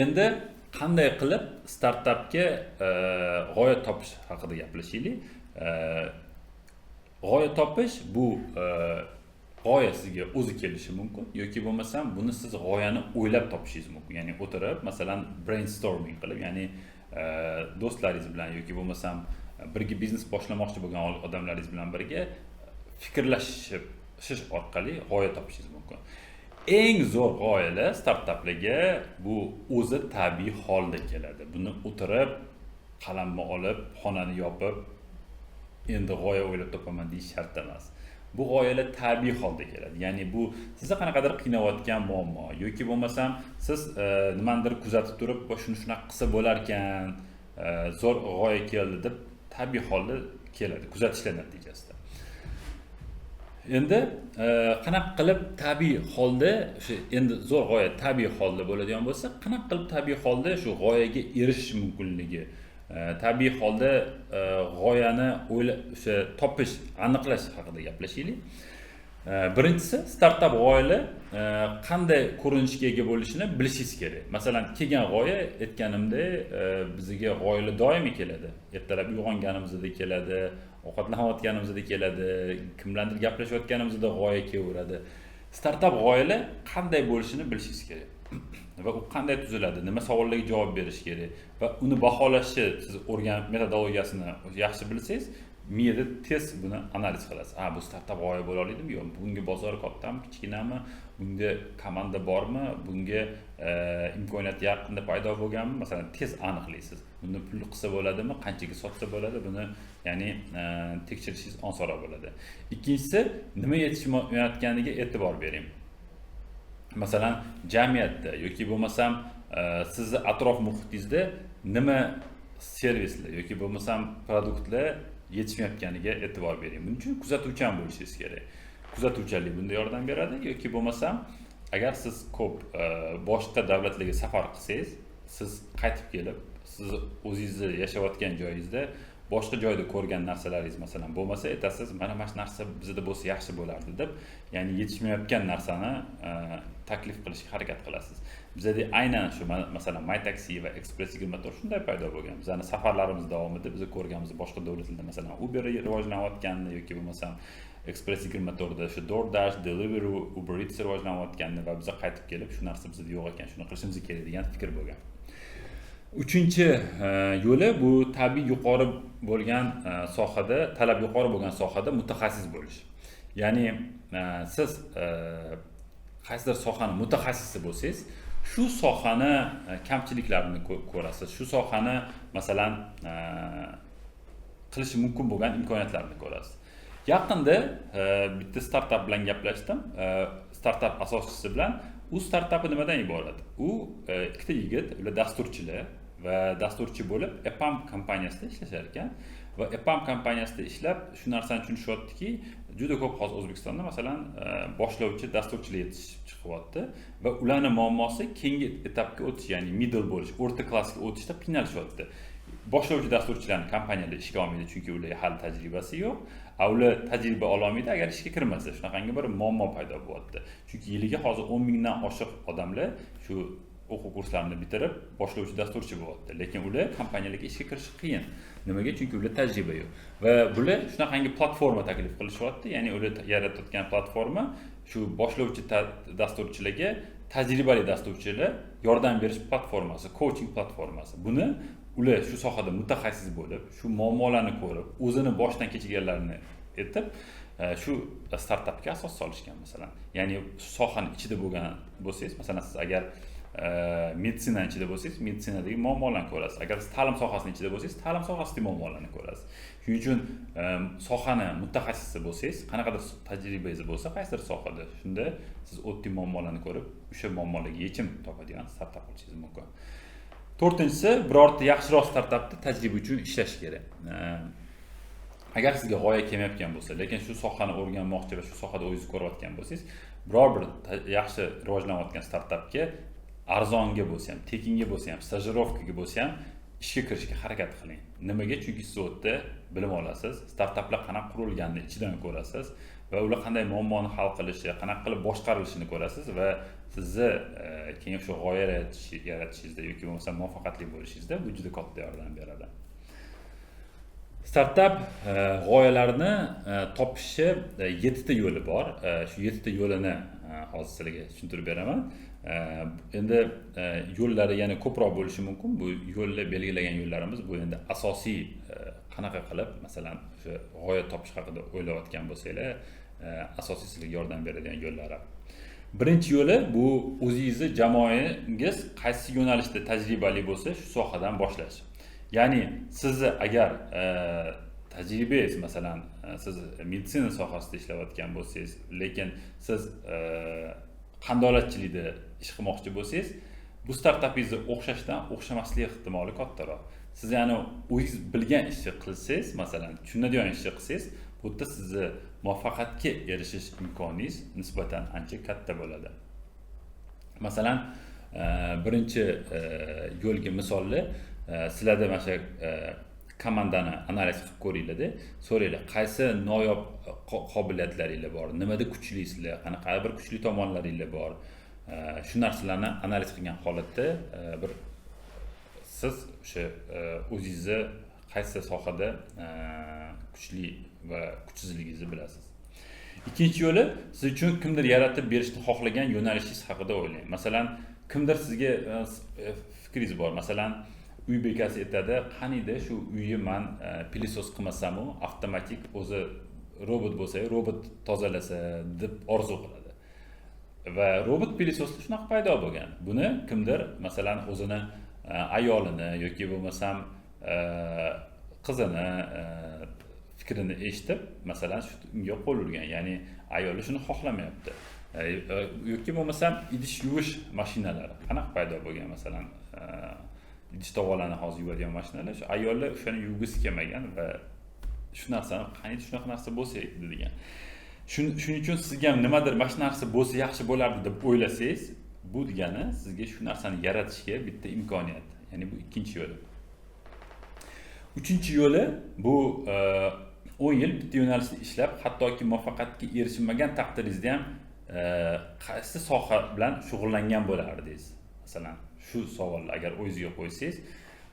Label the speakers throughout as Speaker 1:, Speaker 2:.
Speaker 1: Endi qanday qilib startapga g'oya topish haqida gaplashaylik. G'oya topish bu g'oya sizga o'zi kelishi mumkin yoki bo'lmasam buni siz g'oyani o'ylab topishingiz mumkin. Ya'ni o'tirib, masalan, brainstorming qilib, ya'ni do'stlaringiz bilan yoki bo'lmasam birga biznes boshlamoqchi bo'lgan odamlaringiz bilan birga fikrlashish orqali g'oya topishingiz mumkin. Eng zo'r g'oyalar startaplarga bu o'zi tabiiy holda keladi. Buni o'tirib, qalamni olib, xonani yopib, endi g'oya o'ylab topaman deyish shart emas. Bu g'oyalar tabiiy holda keladi. Ya'ni bu sizni qanaqadir qiynayotgan muammo yoki bo'lmasam siz nimanidir kuzatib turib, shuni shunaqa qilsa bo'lar ekan, zo'r g'oya keldi deb tabiiy holda keladi, kuzatishlar natijasida. Endi qanaqa qilib tabiiy holda endi zo'r g'oya tabiiy holda bo'ladigan bo'lsa, qanaqa qilib tabiiy holda shu g'oyaga erishish mumkinligi, tabiiy holda g'oyani o'sha topish, aniqlash haqida gaplashaylik. Birinchisi, startap g'oyalar qanday ko'rinishga ega bo'lishini bilishingiz kerak. Masalan, kelgan g'oya aytganimdek, bizga g'oyalar doimiy keladi. Ertalab uyg'onganimizda keladi, ovqatlanayotganimizda keladi, kimlardir gaplashayotganimizda g'oya kelaveradi. Startap g'oyalar qanday bo'lishini bilishingiz kerak. Va u qanday tuziladi, nima savollarga javob berish kerak va uni baholashni siz o'rganib metodologiyasini yaxshi bilsangiz, miyada tez buni analiz qilasiz. Bu startap g'oya bo'la oladimi yo'q? Bunga bozor kattami, kichkinami? Bunga komanda bormi? Bunga imkoniyat yaqinda paydo bo'lganmi? Masalan, tez aniqlaysiz. Buni pul qilsa bo'ladimi? Qanchaga sotsa bo'ladi? Buni ya'ni tekshirishingiz osonroq bo'ladi. Ikkinchisi, nima yetishmayotganiga e'tibor bering. Masalan, jamiyatda yoki bo'lmasam sizni atrof muhitingizda nima servislar yoki bo'lmasam produktlar yetishmayotganiga e'tibor bering. Buning uchun kuzatuvchan bo'lishingiz kerak. Kuzatuvchanlik bunda yordam beradi yoki bo'lmasam agar siz ko'p boshqa davlatlarga safar qilsangiz, siz qaytib kelib, siz o'zingizni yashayotgan joyingizda boshqa joyda ko'rgan narsalaringiz masalan bo'lmasa, aytasiz, mana shu narsa bizda bo'lsa yaxshi bo'lardi deb, ya'ni yetishmayotgan narsani taklif qilishga harakat qilasiz. Bizda aynan shu masalan MyTaxi va Express24 shunday paydo bo'lgan. Bizning safarlarimiz davomida biz ko'rganmiz boshqa davlatlarda masalan Uber rivojlanayotganini yoki bo'lmasam Express24 da shu DoorDash, Deliveroo, Uber Eats rivojlanayotganini va biz qaytib kelib shu narsa bizda yo'q ekan, shuni qilishimiz kerak degan fikr bo'lgan. Uchinchi yo'li bu tabiiy yuqori bo'lgan sohada, talab yuqori bo'lgan sohada mutaxassis bo'lish. Ya'ni siz qaysidir sohani mutaxassisi bo'lsangiz, shu sohani kamchiliklarini ko'rasiz, shu sohani masalan qilish mumkin bo'lgan imkoniyatlarni ko'rasiz. Yaqinda bitta startap bilan gaplashdim, startap asoschisi bilan. U startapi nimadan iborat? U ikkita yigit, ular dasturchilar va dasturchi bo'lib EPAM kompaniyasida ishlashar ekan va EPAM kompaniyasida ishlab shu narsani tushunishyaptiki, juda ko'p hozir O'zbekistonda masalan boshlovchi dasturchilar yetishib chiqyapti va ularning muammosi keyingi etapga o'tish, ya'ni middle bo'lish, o'rta klassga o'tishda qiynalishyapti. Boshlovchi dasturchilarning kompaniyalar ishga olmaydi chunki ular hali tajribasi yo'q. Ular tajriba ola olmaydi agar ishga kirmasa. Shunaqangi bir muammo paydo bo'lyapti. Chunki yiliga hozir 10 mingdan oshiq odamlar shu o'quv kurslarini bitirib boshlovchi dasturchi bo'lyapti. Lekin ular kompaniyalarga ishga kirish qiyin. Nimaga? Chunki ular tajriba yo'q. Va bular shunaqangi platforma taklif qilishyapti. Ya'ni ular yaratayotgan platforma shu boshlovchi dasturchilarga tajribali dasturchilar yordam berish platformasi, coaching platformasi. Buni ular shu sohada mutaxassis bo'lib, shu muammolarni ko'rib, o'zini boshdan kechirganlarini aytib, shu startapga asos solishgan masalan. Ya'ni sohani ichida bo'lgan bo'lsangiz, masalan siz agar meditsina ichida bo'lsangiz, meditsinadagi muammolarni ko'rasiz. Agar siz ta'lim sohasining ichida bo'lsangiz, ta'lim sohasidagi muammolarni ko'rasiz. Shuning uchun sohani mutaxassisi bo'lsangiz, qanaqadir tajribangiz bo'lsa, qaysidir sohada, shunda siz oddiy muammolarni ko'rib, o'sha muammolarga yechim topadigan startap qilishingiz mumkin. To'rtinchisi, birorta yaxshiroq startapda tajriba uchun ishlash kerak. Agar sizga g'oya kelmayotgan bo'lsa, lekin shu sohani o'rganmoqchi va shu sohada o'zingiz ko'rayotgan bo'lsangiz, biror bir yaxshi rivojlanayotgan startapga arzonga bo'lsa ham, tekinga bo'lsa ham, stajirovkaga bo'lsa ham ishga kirishga harakat qiling. Nimaga? Chunki siz u yerda bilim olasiz, startaplar qanaqa qurilganini ichidan ko'rasiz va ular qanday muammoni hal qilishi, qanaqa qilib boshqarilishini ko'rasiz va sizni keyin shu g'oya yaratishingizda yoki bo'lmasa muvaffaqiyatli bo'lishingizda bu juda katta yordam beradi. Startap g'oyalarini topishi 7 ta yo'li bor. Shu 7 ta yo'lini hozir sizlarga tushuntirib beraman. Endi yo'llari yana ko'proq bo'lishi mumkin. Bu yo'lni belgilagan yo'llarimiz bu endi asosiy qanaqa qilib, masalan, o'sha g'oya topish haqida o'ylayotgan bo'lsanglar, asosiy sizlarga yordam beradigan yo'llari. Birinchi yo'li bu o'zingizni jamoangiz qaysi yo'nalishda tajribali bo'lsa, shu sohadan boshlash. Ya'ni sizni agar tajribangiz, masalan, siz meditsina sohasida ishlayotgan bo'lsangiz, lekin siz qandolatchilikda ish qilmoqchi bo'lsangiz, bu startapingizni o'xshamasligi ehtimoli kattaroq. Siz ya'ni o'zingiz bilgan ishni qilsangiz, masalan, tushunadigan ishni qilsangiz, bu yerda sizni muvaffaqiyatga erishish imkoningiz nisbatan ancha katta bo'ladi. Masalan, birinchi yo'lga misolni sizlarda mana shu komandani analiz qilib ko'ringlar-da, so'ranglar, qaysi noyob qobiliyatlaringiz bor, nimada kuchlisizlar, qanaqa bir kuchli tomonlaringiz bor. Shu narsalarni analiz qilgan holatda bir siz o'sha o'zingizni qaysi sohada kuchli va kuchsizligingizni bilasiz. Ikkinchi yo'li, siz uchun kimdir yaratib berishni xohlagan yo'nalishingiz haqida o'ylang. Masalan, kimdir sizga fikringiz bor. Masalan, uy bekasi aytadi, qaniydi shu uyni men pilisos qilmasam, avtomatik o'zi robot bo'lsa, robot tozalasa deb orzu qiladi. Va robot pilisoslar shunaqa paydo bo'lgan. Buni kimdir, masalan, o'zini ayolini yoki bo'lmasam qizini fikrini eshitib, masalan, unga qo'l urgan. Ya'ni ayoli shuni xohlamayapti. Yoki bo'lmasam idish yuvish mashinalari qanaqa paydo bo'lgan, masalan, idish tovoqlarni hozir yuvadigan mashinalar, shu ayollar o'shani yuvgisi kelmagan va shu narsani qanday shunaqa narsa bo'lsa degan. Shuning uchun sizga ham nimadir mana shu narsa bo'lsa yaxshi bo'lardi deb o'ylasangiz, bu degani sizga shu narsani yaratishga bitta imkoniyat. Ya'ni bu ikkinchi yo'li. Uchinchi yo'li bu 10 yil bitta yo'nalishda ishlab, hattoki muvaffaqiyatga erishmagan taqdiringizda ham qaysi soha bilan shug'ullangan bo'lardingiz? Masalan, shu savolni agar o'zingizga qo'ysangiz,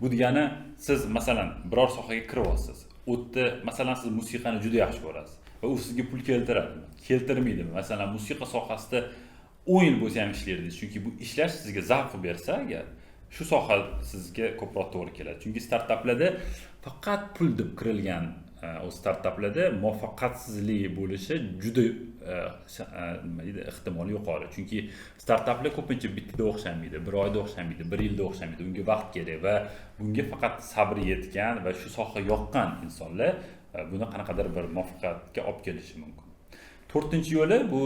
Speaker 1: bu degani siz masalan biror sohaga kiryapsiz. U yerda masalan siz musiqani juda yaxshi ko'rasiz va u sizga pul keltiradimi? Keltirmaydimi? Masalan, musiqa sohasida 10 yil bo'lsa ham ishlardingiz, chunki bu ishlash sizga zavq bersa, agar shu soha sizga ko'proq to'g'ri keladi. Chunki startaplarda faqat pul deb kirilgan o startaplarda muvaffaqiyatsizlik bo'lishi juda nima deydi, ehtimoli yuqori. Chunki startaplar ko'pincha bittada o'xshamaydi, bir oyda o'xshamaydi, bir yilda o'xshamaydi. Unga vaqt kerak va bunga faqat sabr yetgan va shu soha yoqqan insonlar buni qanaqadir bir muvaffaqiyatga olib kelishi mumkin. To'rtinchi yo'li bu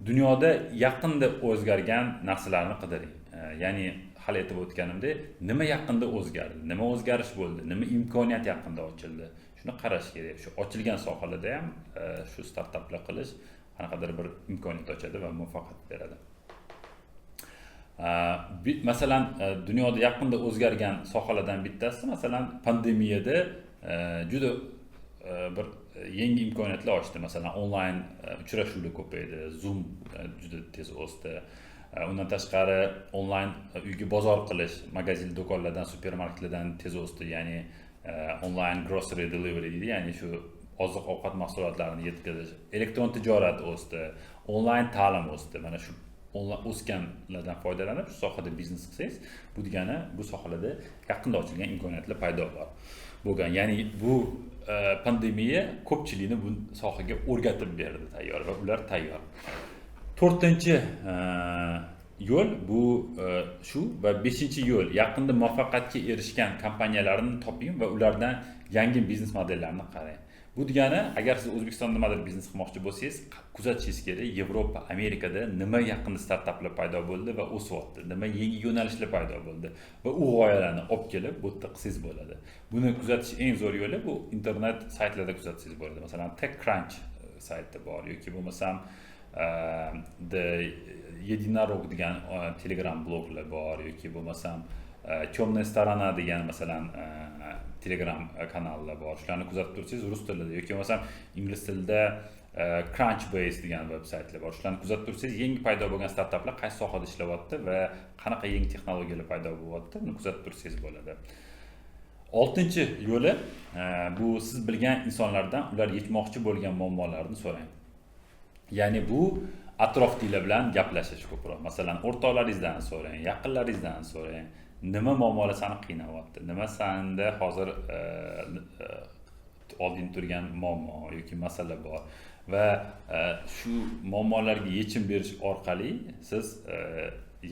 Speaker 1: dunyoda yaqinda o'zgargan narsalarni qidiring. Ya'ni hali aytib o'tganimdek, nima yaqinda o'zgardi, nima o'zgarish bo'ldi, nima imkoniyat yaqinda ochildi. Shuni qarash kerak. Shu ochilgan sohalarda ham shu startaplar qilish qanaqadir bir imkoniyat ochadi va muvaffaqiyat beradi. Masalan, dunyoda yaqinda o'zgargan sohalardan bittasi, masalan, pandemiyada juda bir yangi imkoniyatlar ochdi. Masalan, onlayn uchrashuvlar ko'paydi, Zoom juda tez o'sdi. Undan tashqari onlayn uyga bozor qilish, magazin do'konlardan, supermarketlardan tez o'sdi. Ya'ni onlayn grocery delivery deydi, ya'ni shu oziq-ovqat mahsulotlarini yetkazish. Elektron tijorat o'sdi, onlayn ta'lim o'sdi. Mana shu o'sganlardan foydalanib shu sohada biznes qilsangiz, bu degani bu sohalarda yaqinda ochilgan imkoniyatlar paydo bo'lgan. Ya'ni bu pandemiya ko'pchilikni bu sohaga o'rgatib berdi tayyor va ular tayyor. To'rtinchi yo'l bu shu va beshinchi yo'l yaqinda muvaffaqiyatga erishgan kompaniyalarni toping va ulardan yangi biznes modellarini qarang. Bu degani, agar siz O'zbekistonda nimadir biznes qilmoqchi bo'lsangiz, kuzatishingiz kerak, Yevropa, Amerikada nima yaqinda startaplar paydo bo'ldi va o'syapti, nima yangi yo'nalishlar paydo bo'ldi va u g'oyalarni olib kelib bu yerda qilsangiz bo'ladi. Buni kuzatish eng zo'r yo'li bu internet saytlarda kuzatsangiz bo'ladi. Masalan, TechCrunch sayti bor yoki bo'lmasam The Единорог degan Telegram bloglar bor yoki bo'lmasam Temная sторona degan masalan Telegram kanallar bor. Shularni kuzatib tursangiz rus tilida yoki masalan ingliz tilida Crunchbase degan veb-saytlar bor. Shularni kuzatib tursangiz yangi paydo bo'lgan startaplar qaysi sohada ishlayapti va qanaqa yangi texnologiyalar paydo bo'lyapti, buni kuzatib tursangiz bo'ladi. 6-chi yo'li bu siz bilgan insonlardan ular yechmoqchi bo'lgan muammolarni so'rang. Ya'ni bu atrofdagilar bilan gaplashish ko'proq. Masalan, o'rtoqlaringizdan so'rang, yaqinlaringizdan so'rang. Nima muammolar seni qiynayapti? Nima senda hozir oldin turgan muammo yoki masala bor va shu muammolarga yechim berish orqali siz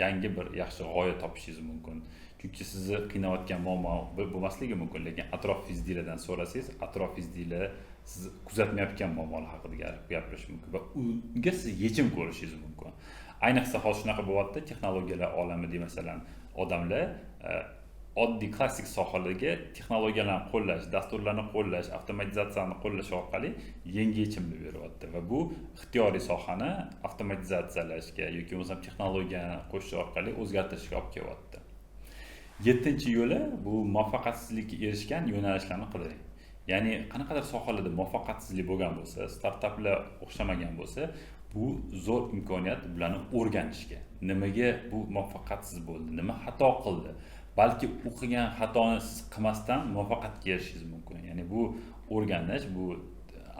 Speaker 1: yangi bir yaxshi g'oya topishingiz mumkin. Chunki sizni qiynayotgan muammo bo'lmasligi mumkin, lekin atrofingizdagilardan so'rasangiz, atrofingizdagilar siz kuzatmayotgan muammolar haqida gapirish mumkin va unga siz yechim ko'rishingiz mumkin. Ayniqsa hozir shunaqa bo'lyapti, texnologiyalar olamida masalan odamlar oddiy klassik sohalarga texnologiyalarni qo'llash, dasturlarni qo'llash, avtomatizatsiyani qo'llash orqali yangi yechimlar beryapti va bu ixtiyoriy sohani avtomatizatsiyalashga yoki bo'lmasa texnologiyani qo'shish orqali o'zgartirishga olib kelyapti. 7-chi yo'li bu muvaffaqiyatsizlikka erishgan yo'nalishlarni qidiring. Ya'ni qanaqadir sohalarda muvaffaqiyatsizlik bo'lgan bo'lsa, startaplar o'xshamagan bo'lsa, bu zo'r imkoniyat bularni o'rganishga. Nimaga bu muvaffaqiyatsiz bo'ldi? Nima xato qildi? Balki u qilgan xatoni siz qilmasdan muvaffaqiyatga erishishingiz mumkin. Ya'ni bu o'rganish, bu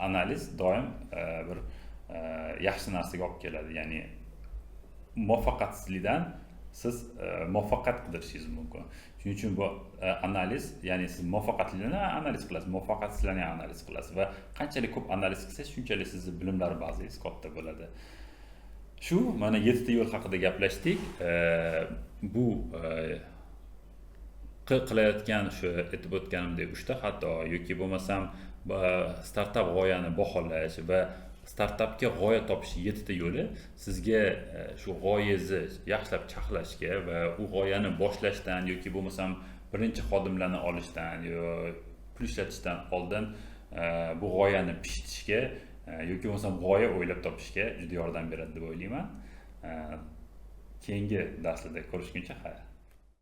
Speaker 1: analiz doim bir yaxshi narsaga olib keladi. Ya'ni muvaffaqiyatsizlikdan siz muvaffaqiyat qidirishingiz mumkin. Shuning uchun bu analiz, ya'ni siz muvaffaqiyatlilarni analiz qilasiz, muvaffaqiyatsizlarni analiz qilasiz va qanchalik ko'p analiz qilsangiz, shunchalik sizning bilimlar bazangiz katta bo'ladi. Shu mana 7 ta yo'l haqida gaplashdik. Bu qilayotgan shu aytib o'tganimdek 3 ta xato yoki bo'lmasam startap g'oyani baholash va startapga g'oya topish 7 ta yo'li sizga shu g'oyangizni yaxshilab chaqlashga va u g'oyani boshlashdan yoki bo'lmasam birinchi xodimlarni olishdan yoki pul ishlatishdan oldin bu g'oyani pishitishga yoki bo'lmasam g'oya o'ylab topishga juda yordam beradi deb o'ylayman. Keyingi darslarda ko'rishguncha xayr.